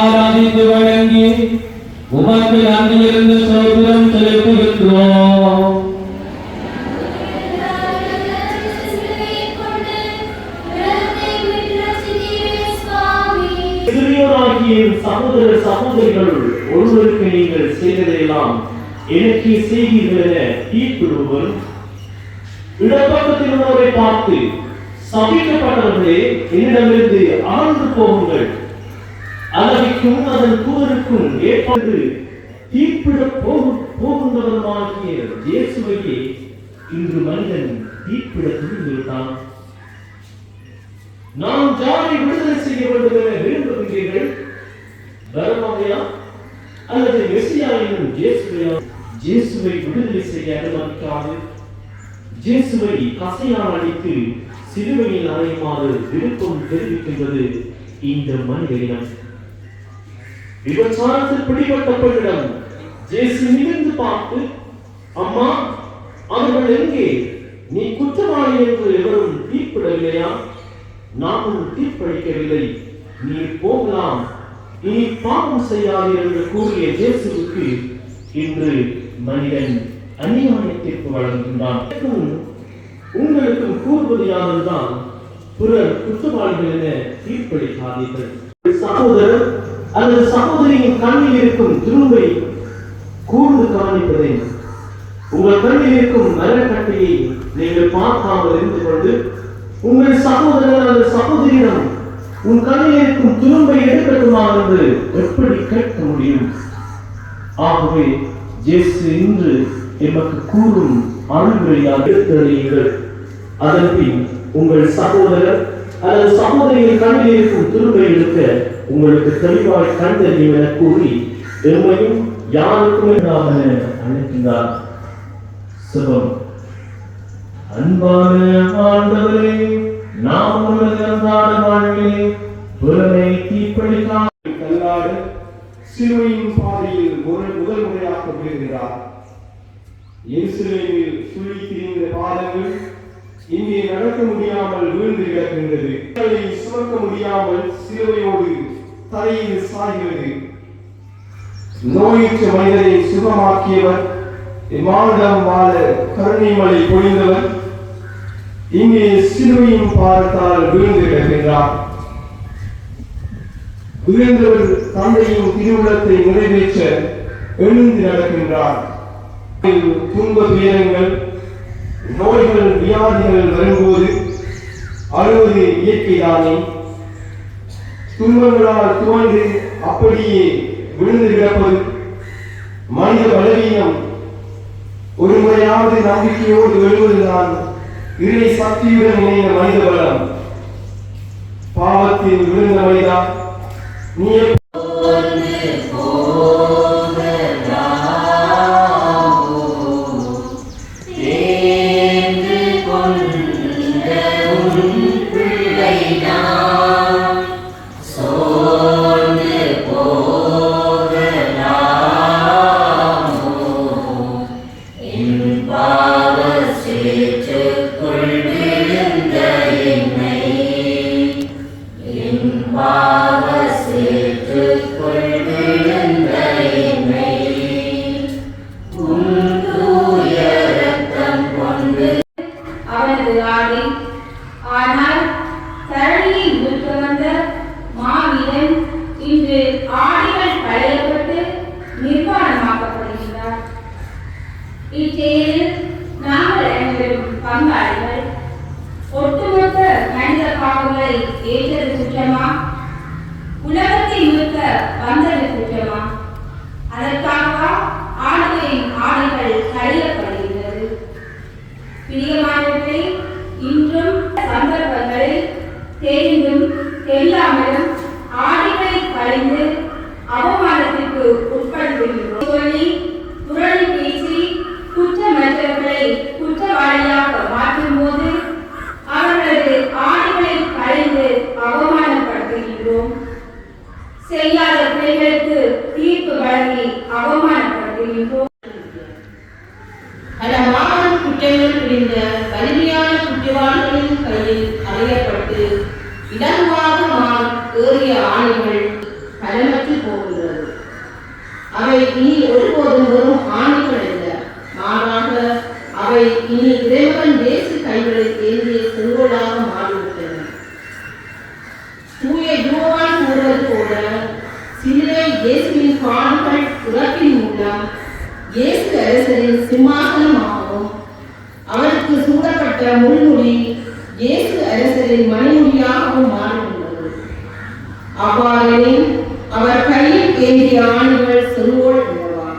ஆராதித்து வழங்கி உமக்கு நன்றியிருந்து சோதரம் செலுத்துகின்றோம். சகோதர சகோதரிகள் ஒருவருக்கு நீங்கள் செய்ததையெல்லாம் எனக்கு செய்கிறீர்கள் என தீர்ப்பிடுவர் இடப்பக்கத்தில் உள்ளவரை பார்த்து சபிக்கப்பட்டவர்களே என்னிடமிருந்து அகன்று போகுங்கள், அளவிற்கும் அதன் தூதருக்கும் ஏற்பட்டு தீர்ப்பிட போகின்றவருமாகிய இயேசுவையே இன்று மனிதன் தீர்ப்பிட துணிந்துவிட்டான். நாம் ஜாரை விடுதலை செய்ய வேண்டும் என விரும்புகிறீர்கள். தர்மமையா அல்லது மெசியா என்னும் இயேசுவை விடுதலை செய்ய அனுமதிக்காது இயேசுவை கசையால் அடித்து சிலுவையில் அறையுமாறு விருப்பம் தெரிவிக்கின்றது இந்த மனித இனம். விபச்சாரத்தில் பிடிபட்ட பெண்ணிடம் இயேசு நிமிர்ந்து பார்த்து, அம்மா, அவர்கள் எங்கே? நீ குற்றவாளி என்று எவரும் தீர்ப்பிடவில்லையா? நாமும் தீர்ப்பளிக்கவில்லை, நீ போகலாம், இனி பாவம் செய்யாது என்று கூறிய இயேசுவுக்கு இன்று மனிதன் அநியாய தீர்ப்பு வழங்குகின்றான். உங்களுக்கும் கூறுவது யாருதான், பிறர் குற்றவாளிகள் என தீர்ப்பளிக்காதீர்கள். சகோதரர் அல்லது சகோதரியின் கண்ணில் இருக்கும் துரும்பை கூர்ந்து கவனிப்பதை, உங்கள் கண்ணில் இருக்கும் மரக்கட்டையை நீங்கள் பார்க்காமல் இருந்து கொண்டு உங்கள் சகோதரர் அல்லது சகோதரியிடம் உன் கண்ணில் இருக்கும் துரும்பை எடுக்கட்டுமா என்று எப்படி கேட்க முடியும்? ஆகவே இயேசு இன்று எமக்கு கூறும் அறிவுரையாக எடுத்தறியுங்கள். அதன்பின் உங்கள் சகோதரர் அல்லது சகோதரியின் கண்ணில் இருக்கும் துரும்பை எடுக்க உங்களுக்கு தெளிவாய் கண்டறியும் என கூறி எம்மையும் யாருக்கும் அழைக்கின்றார். சுபம். அன்பான ஆண்டவரே, நாம் உமது அன்றாட வாழ்விலே புறமை தீப்பளிக்காமல் கல்லாடு சிலுவையின் பாதையில் முதல் முறையாக விழுகிறார். எருசலேமில் சுழி திரிந்த பாதங்கள் இங்கே நடக்க முடியாமல் வீழ்ந்து கிடக்கின்றது. சுமக்க முடியாமல் சிலுவையோடு தரையில் சாய்கிறது. நோயுற்ற மனிதரை சுகமாக்கியவர், மானிடம் வாழ கருணை மழை பொழிந்தவர் இங்கே சிலுவையின் பாதத்தால் வீழ்ந்து கிடக்கின்றார். விழுந்தவர் தந்தையின் திருவுளத்தை நிறைவேற்ற எழுந்து நடக்கின்றார். துன்ப துயரங்கள், நோய்கள், வியாதிகள் வரும்போது அழுவது இயற்கைதானே. துன்பங்களால் துவண்டு அப்படியே விழுந்து கிடப்பது மனித பலவீனம். ஒரு முறையாவது நம்பிக்கையோடு எழுவதுதான் இறை சக்தியுடன் இணைந்த மனித பலம். பாவத்தில் விழுந்த மனிதா, நீ ஒட்டுமொத்த மனித பாவங்களை ஏற்றது குற்றமா? உலகத்தை முழுக்க வந்தது குற்றமா? அதற்காக ஆடுகளின் ஆடைகள் களையப்படுகிறது. பிரியமானவர்களே, இன்றும் சந்தர்ப்பங்களில் தெரிந்தும் தெரியாமலும் ஆடைகளை களைந்து அவமானத்திற்கு உட்படுத்துகிறோம். சொல்லி புரணி பேசி குற்றமற்றவர்களை குற்றவாளியாக மாற்றும் போது அவர்களது ஆடைகளை களைந்து அவமானப்படுத்துகின்றோம். செய்யாத பிள்ளைகளுக்கு தீர்ப்பு வழங்கி அவமானப்படுத்துகின்றோம். பல மாபெரும் குற்றங்கள் பிரிந்த வலிமையான குற்றவாளிகளின் கையில் அறையப்பட்டு இலகுவாக ஏறிய ஆணைகள் பலமற்று போகின்றது. அவை இனி ஒருபோதும் வெறும் ஆணைகள் அல்ல, மாறாக அவை இனி இறைவன் இயேசு கைகளில் ஏந்திய செங்கோலாக மாறிவிட்டன. தூய யோவான் கூறுவது போல சிலுவை இயேசுவின் பாடுகள் உறப்பின் மூலம் இயேசு அரசரின் சிம்மாசனமாகவும் அவருக்கு சூடப்பட்ட முள்முடி இயேசு அரசரின் மணிமுடியாகவும் மாறியுள்ளது. அவ்வாறெனில் அவர் கையில் ஏந்திய ஆணைகள் செங்கோல் அல்லவா?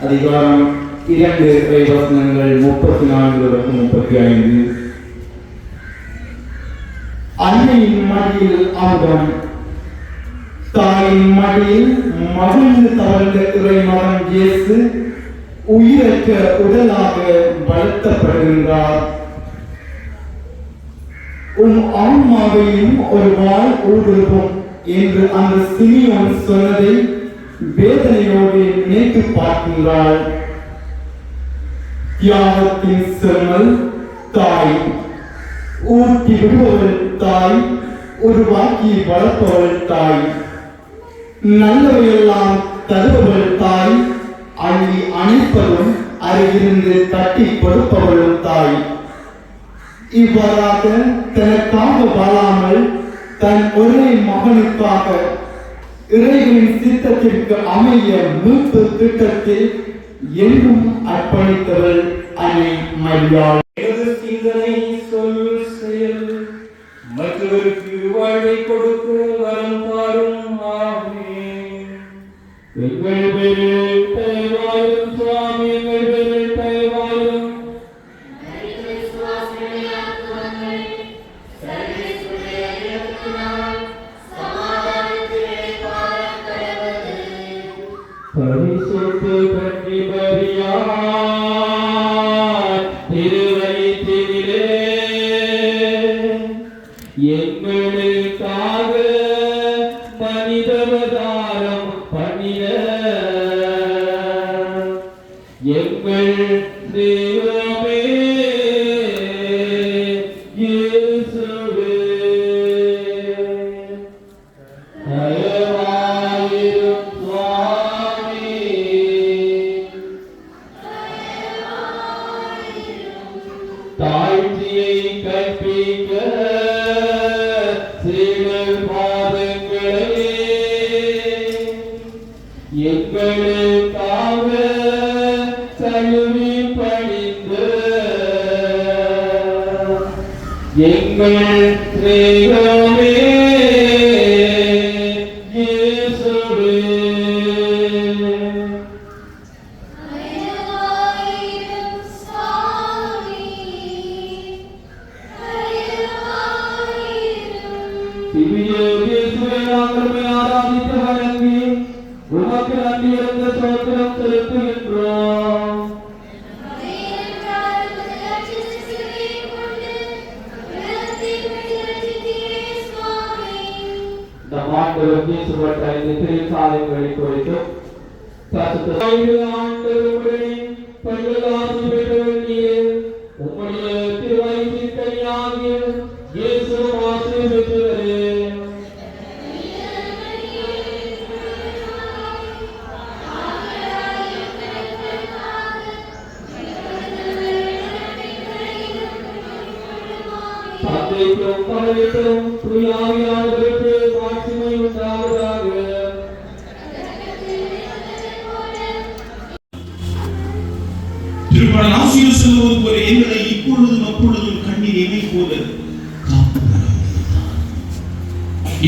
அதிகாரம் 2 வசனங்கள் 34-35. அன்னையின் மடியில் அமுதம், தாயின் மடியில் மகிழ்ந்து தவழ்ந்த இறைமகன் இயேசு உயிரற்ற உடலாக வளர்த்தப்படுகின்றார். ஆன்மாவையும் ஒரு வாழ் ஊடுருவும் என்று அந்த சிமியோன் சொன்னதை வேதனையோடு நினைத்து பார்க்கின்றாள். தியாகத்தின் செம்மல் தாய், ஊட்டி விடுபவள் தாய், உருவாக்கி வளர்ப்பவள் தாய், நல்லவையெல்லாம் தருபவள் தாய், அள்ளி அணைப்பதும் அருகிருந்து தட்டி கொடுப்பவளும் தாய். இவ்வாறாக தனக்காக வாழாமல் தன் ஒரே மகனுக்காக இறைவனின் சித்தத்திற்கு அமைய மீட்பு திட்டத்தில் என்றும் அர்ப்பணித்தவள் அன்னை மரியாள். எனது சிந்தனை, சொல், செயல் மற்றவருக்கு வாழ்வை கொடுக்க வரம் தாரும். ஆமென். எங்கள் பேரில் தயவாயிரும் சுவாமி, எங்கள் பேரில் தயவாயிரும். பரிசுத்த கன்னி மரியாள் திருவயிற்றினிலே எங்களுக்காக மனிதவதாரம் பண்ணின எங்கள் தெய்வமே இயேசுவே, தயவாயிரும் சுவாமி. தாழ்ச்சியை கற்பிக்க சீடர் பாதங்களே எங்களுக்காக கழுவி பணிந்து எங்கள் தெய்வமே இயேசுவே. ஆராதித்து வணங்கி உமக்கு நன்றி இருந்த சோத்திரம் செலுத்துகின்றோம். நம் ஆண்டவர் இயேசுவற்ற இந்த திருச்சாலைகளை குறித்து ஆண்டவருடைய பல்வேறு பெற்றவர்களே, உம்முடைய திருவயிற்றின் கனியாகிய இயேசு ஆசீர் பெற்றவரே, தந்தைக்கும் மகனுக்கும் தூய ஆவியானவருக்கு மாட்சிமை உண்டாவதாக. திருப்பாடல் ஆசிரியர் சொல்வது போல எங்களை இப்பொழுதும் அப்பொழுதும் கண்ணீர் இமை போல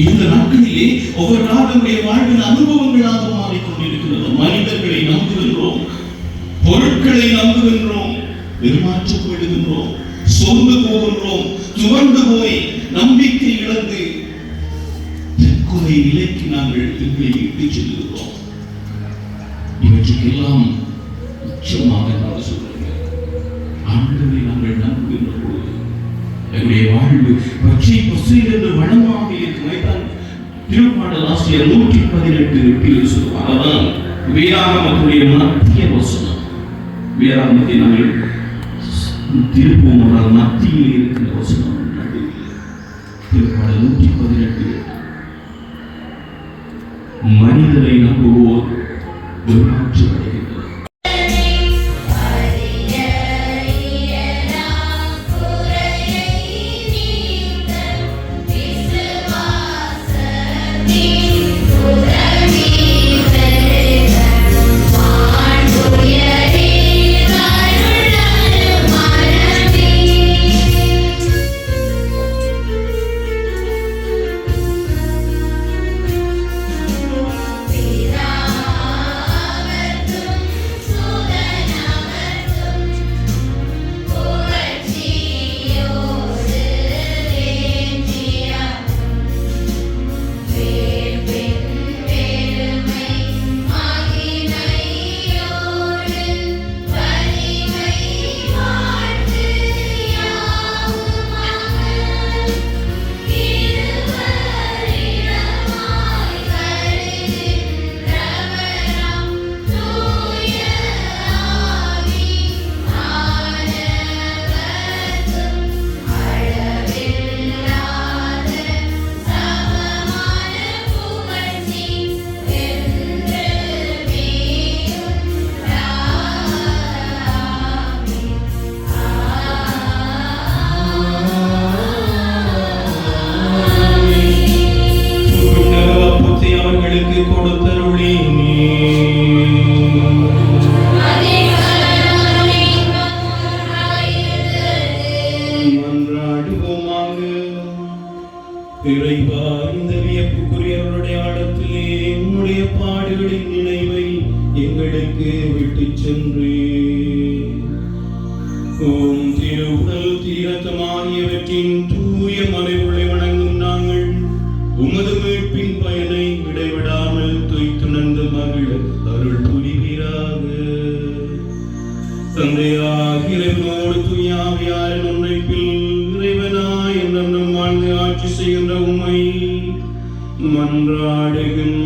இந்த நாட்களிலே ஒவ்வொரு நாளுடைய வாழ்வின் அனுபவங்களாக மாறிக்கொண்டிருக்கிறது. மனிதர்களை நம்புகின்றோம், பொருட்களை நம்புகின்றோம், ஏமாற்றப்படுகின்றோம், சோர்ந்து போகின்றோம், துவண்டு போய் நம்பிக்கை இழந்து தற்கொலை நிலைக்கு நாங்கள் எங்களை இட்டுச் செல்கிறோம். இவற்றுக்கெல்லாம் உச்சமாக நான் சொல்லுங்கள், ஆண்டவரை நாங்கள் நம்புகின்ற பொழுது எங்களுடைய வாழ்வு பச்சை பசுமை என்று வளமாக இருக்கும். திருப்பாடல் ஆசிரியர் 118 சொல்லுவார். அதான் வேதாகமத்துடைய மத்திய வசனம். வேதாகமத்தை நாங்கள் திருப்போம் மத்தியில் இருக்கிற வசனம். திருப்பாடல் 118 மனிதரை நம்புவோர் ஏமாற்று அடைகின்றனர். இறைவா, இந்த வியப்புக்குரியவருடைய ஆழத்திலே உன்னுடைய பாடுகளின் நினைவை எங்களுக்கு விட்டுச் சென்று திருவுடல் தீரத்தமாகியவற்றின் தூய மறைவுகளை வணங்கும் நாங்கள் உமது மீட்பின் பயனை இடைவிடாமல் துய்த்துணர்ந்து மகிழ அருள் புரிவீராக. தந்தையாகிய இறைவனோடு தூயாவியாரின் ஒன்றைப்பில் இறைவனாய் என்றும் வாழ்ந்து ஆட்சி செய்கின்ற உம்மை மன்றாடுகின்றோம்.